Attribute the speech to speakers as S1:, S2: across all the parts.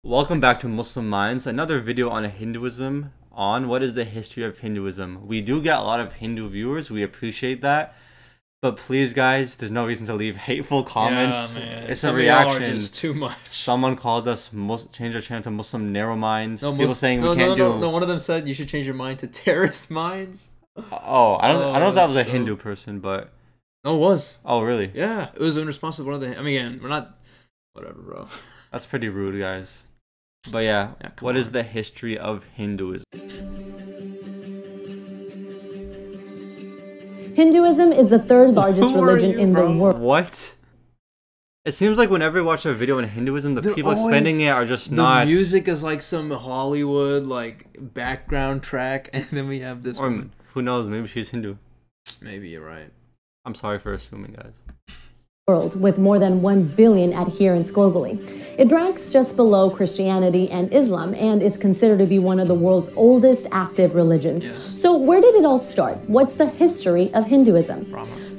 S1: Welcome back to Muslim Minds, another video on Hinduism, on what is the history of Hinduism. We do get a lot of Hindu viewers, we appreciate that, but please guys, there's no reason to leave hateful comments.
S2: Yeah, man.
S1: It's
S2: Some
S1: a reaction.
S2: of y'all are just too much.
S1: Someone called us, change our channel to Muslim narrow minds.
S2: No,
S1: People saying we can't do...
S2: No, one of them said you should change your mind to terrorist minds.
S1: Oh, I don't know if that was a Hindu person, but...
S2: No, it was.
S1: Oh, really?
S2: Yeah, it was in response to one of the... I mean, again, we're not... Whatever, bro.
S1: That's pretty rude, guys. But yeah, what is the history of Hinduism?
S3: Hinduism is the third largest religion in the world.
S1: What? It seems like whenever we watch a video on Hinduism, the people explaining it are just not...
S2: The music is like some Hollywood, like, background track, and then we have this woman.
S1: Who knows, maybe she's Hindu.
S2: Maybe you're right.
S1: I'm sorry for assuming, guys.
S3: World with more than 1 billion adherents globally. It ranks just below Christianity and Islam and is considered to be one of the world's oldest active religions. Yes. So where did it all start? What's the history of Hinduism?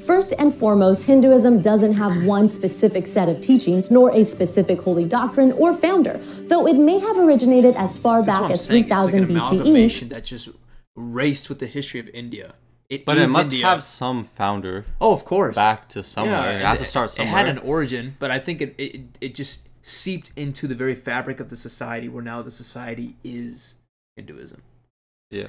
S3: First and foremost, Hinduism doesn't have one specific set of teachings, nor a specific holy doctrine or founder, though it may have originated as far back as 3000 BCE.
S2: It's like an amalgamation that just raced with the history of India.
S1: But it must have some founder.
S2: Oh, of course.
S1: Back to somewhere. It has to start somewhere.
S2: It had an origin, but I think it just seeped into the very fabric of the society, where now the society is Hinduism.
S1: Yeah.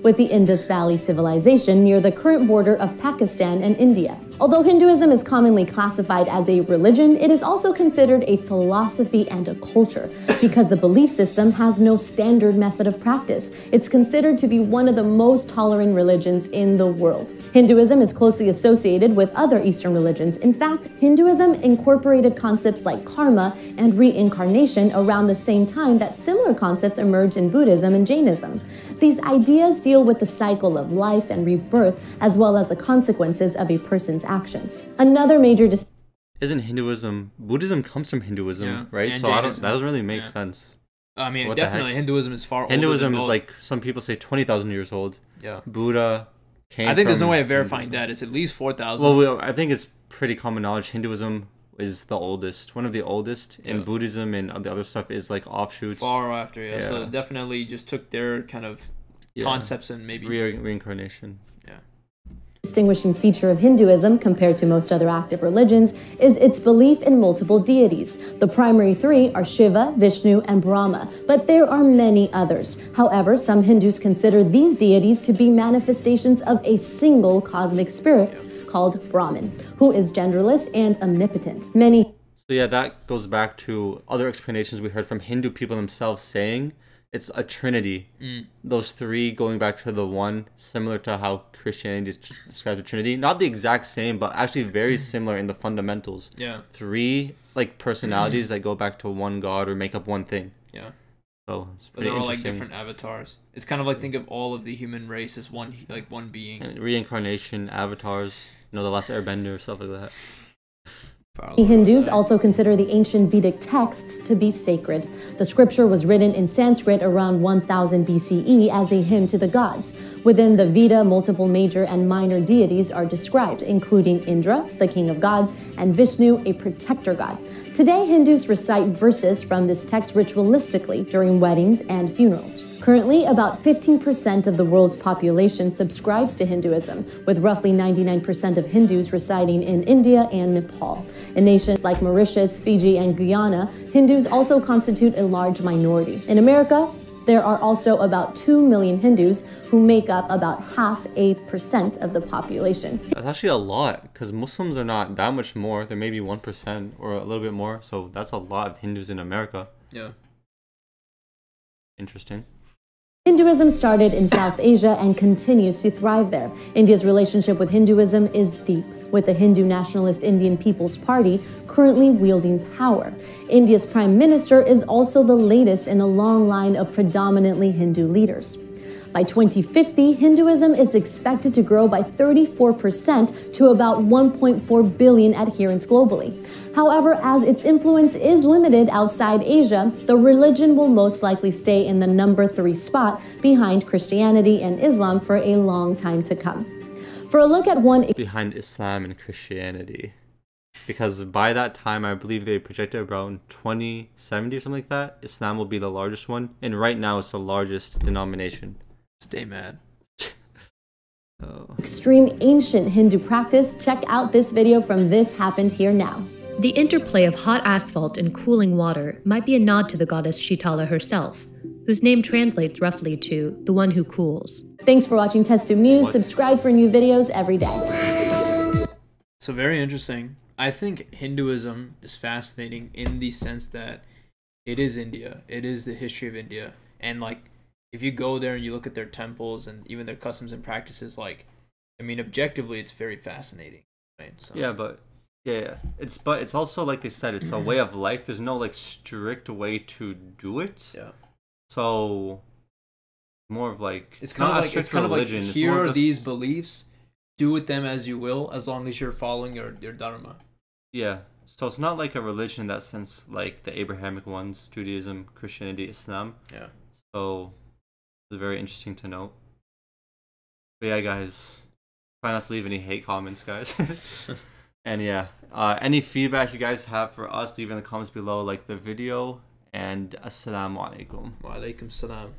S3: With the Indus Valley civilization near the current border of Pakistan and India. Although Hinduism is commonly classified as a religion, it is also considered a philosophy and a culture because the belief system has no standard method of practice. It's considered to be one of the most tolerant religions in the world. Hinduism is closely associated with other Eastern religions. In fact, Hinduism incorporated concepts like karma and reincarnation around the same time that similar concepts emerged in Buddhism and Jainism. These ideas deal with the cycle of life and rebirth, as well as the consequences of a person's actions. Another major
S1: Isn't Hinduism... Buddhism comes from Hinduism, right?
S2: And
S1: so that doesn't really make sense.
S2: I mean, definitely Hinduism is far older
S1: Hinduism
S2: than
S1: is like, some people say 20,000 years old.
S2: Yeah.
S1: Buddha came
S2: I think there's
S1: from
S2: no way of verifying
S1: Hinduism.
S2: that. It's at least 4,000.
S1: Well, I think it's pretty common knowledge. Hinduism is the oldest, one of the oldest, and Buddhism and the other stuff is like offshoots.
S2: Far after, yeah. So definitely just took their kind of concepts and maybe...
S1: Reincarnation.
S3: Distinguishing feature of Hinduism compared to most other active religions is its belief in multiple deities. The primary three are Shiva, Vishnu, and Brahma, but there are many others. However, some Hindus consider these deities to be manifestations of a single cosmic spirit called Brahman, who is genderless and omnipotent.
S1: So yeah, that goes back to other explanations we heard from Hindu people themselves saying it's a trinity. Those three going back to the one, similar to how Christianity describes the trinity. Not the exact same, but actually very similar in the fundamentals. Yeah. Three like personalities that go back to one god or make up one thing. Yeah. So it's pretty
S2: they're all like
S1: interesting.
S2: different avatars. It's kind of like, think of all of the human race as one being.
S1: And reincarnation, avatars, the last airbender, stuff like that.
S3: Hindus also consider the ancient Vedic texts to be sacred. The scripture was written in Sanskrit around 1000 BCE as a hymn to the gods. Within the Veda, multiple major and minor deities are described, including Indra, the king of gods, and Vishnu, a protector god. Today, Hindus recite verses from this text ritualistically during weddings and funerals. Currently, about 15% of the world's population subscribes to Hinduism, with roughly 99% of Hindus residing in India and Nepal. In nations like Mauritius, Fiji, and Guyana, Hindus also constitute a large minority. In America, there are also about 2 million Hindus who make up about 0.5% of the population.
S1: That's actually a lot, because Muslims are not that much more. They're maybe 1% or a little bit more, so that's a lot of Hindus in America. Yeah. Interesting.
S3: Hinduism started in South Asia and continues to thrive there. India's relationship with Hinduism is deep, with the Hindu nationalist Indian People's Party currently wielding power. India's Prime Minister is also the latest in a long line of predominantly Hindu leaders. By 2050, Hinduism is expected to grow by 34% to about 1.4 billion adherents globally. However, as its influence is limited outside Asia, the religion will most likely stay in the number 3 spot behind Christianity and Islam for a long time to come. For a look at one...
S1: Behind Islam and Christianity. because by that time, I believe they projected around 2070 or something like that. Islam will be the largest one, and right now it's the largest denomination.
S2: Stay mad.
S3: Extreme ancient Hindu practice. Check out this video from This Happened Here Now.
S4: The interplay of hot asphalt and cooling water might be a nod to the goddess Shitala herself, whose name translates roughly to the one who cools.
S3: Thanks for watching Test Tube News. Subscribe for new videos every day.
S2: So very interesting. I think Hinduism is fascinating in the sense that it is India. It is the history of India. And like, if you go there and you look at their temples and even their customs and practices, like, I mean, objectively, it's very fascinating. Right? So.
S1: Yeah, but it's also like they said, it's a way of life. There's no like strict way to do it.
S2: Yeah.
S1: So more of like
S2: it's kind of like
S1: religion.
S2: Here are these beliefs. Do with them as you will, as long as you're following your dharma.
S1: Yeah. So it's not like a religion in that sense, like the Abrahamic ones, Judaism, Christianity, Islam.
S2: Yeah.
S1: So it's very interesting to note. But yeah, guys, try not to leave any hate comments, guys. And yeah, any feedback you guys have for us, leave in the comments below, like the video. And assalamu alaikum.
S2: Wa alaikum salam.